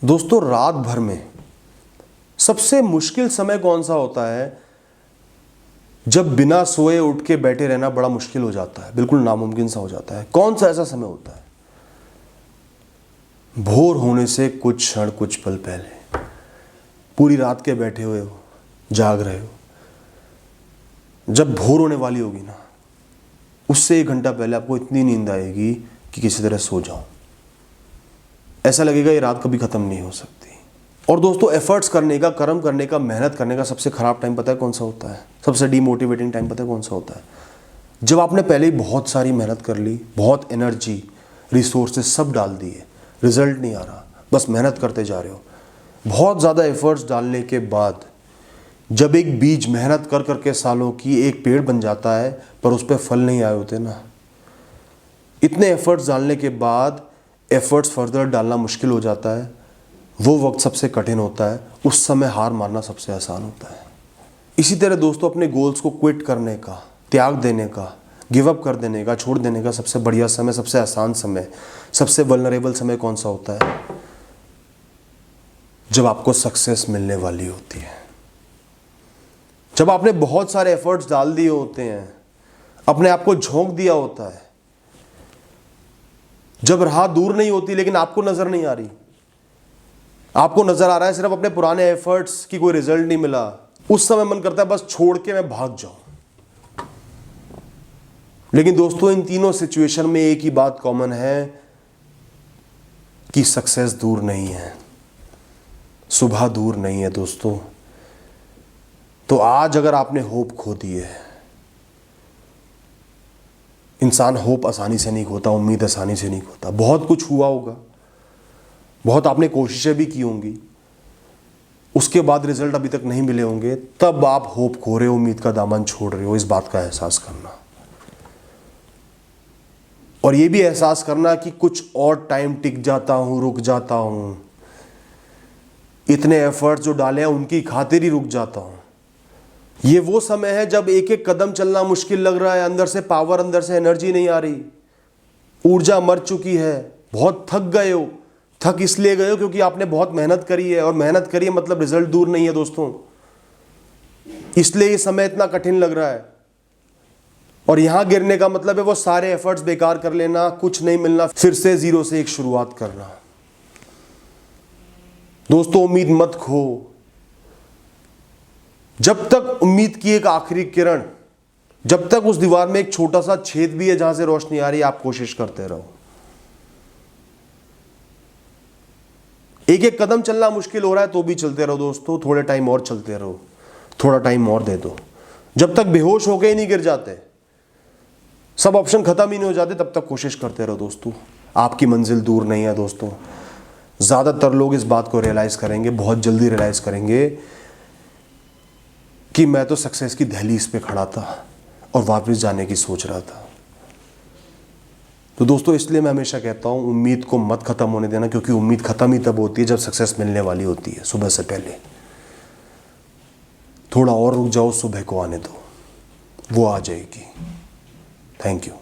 दोस्तों, रात भर में सबसे मुश्किल समय कौन सा होता है? जब बिना सोए उठ के बैठे रहना बड़ा मुश्किल हो जाता है, बिल्कुल नामुमकिन सा हो जाता है। कौन सा ऐसा समय होता है? भोर होने से कुछ क्षण, कुछ पल पहले। पूरी रात के बैठे हुए हो, जाग रहे हो, जब भोर होने वाली होगी ना, उससे 1 घंटा पहले आपको इतनी नींद आएगी कि किसी तरह सो जाओ। ऐसा लगेगा ये रात कभी खत्म नहीं हो सकती। और दोस्तों, एफर्ट्स करने का, कर्म करने का, मेहनत करने का सबसे खराब टाइम पता है कौन सा होता है? सबसे डीमोटिवेटिंग टाइम पता है कौन सा होता है? जब आपने पहले ही बहुत सारी मेहनत कर ली, बहुत एनर्जी, रिसोर्सेज सब डाल दिए, रिजल्ट नहीं आ रहा, बस मेहनत करते जा रहे हो। बहुत ज़्यादा एफर्ट्स डालने के बाद जब एक बीज मेहनत कर करके सालों की एक पेड़ बन जाता है, पर उस पर फल नहीं आए होते ना, इतने एफर्ट्स डालने के बाद एफर्ट्स फर्दर डालना मुश्किल हो जाता है। वो वक्त सबसे कठिन होता है, उस समय हार मानना सबसे आसान होता है। इसी तरह दोस्तों, अपने गोल्स को क्विट करने का, त्याग देने का, गिव अप कर देने का, छोड़ देने का सबसे बढ़िया समय, सबसे आसान समय, सबसे वल्नरेबल समय कौन सा होता है? जब आपको सक्सेस मिलने वाली होती है, जब आपने बहुत सारे एफर्ट्स डाल दिए होते हैं, अपने आप को झोंक दिया होता है, जब राह दूर नहीं होती लेकिन आपको नजर नहीं आ रही, आपको नजर आ रहा है सिर्फ अपने पुराने एफर्ट्स की कोई रिजल्ट नहीं मिला, उस समय मन करता है बस छोड़ के मैं भाग जाऊं। लेकिन दोस्तों, इन तीनों सिचुएशन में एक ही बात कॉमन है कि सक्सेस दूर नहीं है, सुबह दूर नहीं है दोस्तों। तो आज अगर आपने होप खो दी है, इंसान होप आसानी से नहीं खोता, उम्मीद आसानी से नहीं खोता। बहुत कुछ हुआ होगा, बहुत आपने कोशिशें भी की होंगी, उसके बाद रिजल्ट अभी तक नहीं मिले होंगे, तब आप होप खो रहे हो, उम्मीद का दामन छोड़ रहे हो। इस बात का एहसास करना, और ये भी एहसास करना कि कुछ और टाइम टिक जाता हूं, रुक जाता हूं, इतने एफर्ट्स जो डाले हैं उनकी खातिर ही रुक जाता हूं। ये वो समय है जब एक एक कदम चलना मुश्किल लग रहा है, अंदर से पावर, अंदर से एनर्जी नहीं आ रही, ऊर्जा मर चुकी है, बहुत थक गए हो। थक इसलिए गए हो क्योंकि आपने बहुत मेहनत करी है, और मेहनत करी है मतलब रिजल्ट दूर नहीं है दोस्तों, इसलिए ये समय इतना कठिन लग रहा है। और यहां गिरने का मतलब है वो सारे एफर्ट्स बेकार कर लेना, कुछ नहीं मिलना, फिर से जीरो से एक शुरुआत करना। दोस्तों, उम्मीद मत खो। जब तक उम्मीद की एक आखिरी किरण, जब तक उस दीवार में एक छोटा सा छेद भी है जहां से रोशनी आ रही है, आप कोशिश करते रहो। एक एक कदम चलना मुश्किल हो रहा है तो भी चलते रहो दोस्तों, थोड़े टाइम और चलते रहो, थोड़ा टाइम और दे दो। जब तक बेहोश होके ही नहीं गिर जाते, सब ऑप्शन खत्म ही नहीं हो जाते, तब तक कोशिश करते रहो दोस्तों। आपकी मंजिल दूर नहीं है दोस्तों। ज्यादातर लोग इस बात को रियलाइज करेंगे, बहुत जल्दी रियलाइज करेंगे कि मैं तो सक्सेस की दहलीज पे खड़ा था और वापस जाने की सोच रहा था। तो दोस्तों, इसलिए मैं हमेशा कहता हूं, उम्मीद को मत खत्म होने देना, क्योंकि उम्मीद खत्म ही तब होती है जब सक्सेस मिलने वाली होती है। सुबह से पहले थोड़ा और रुक जाओ, सुबह को आने दो, वो आ जाएगी। Thank you.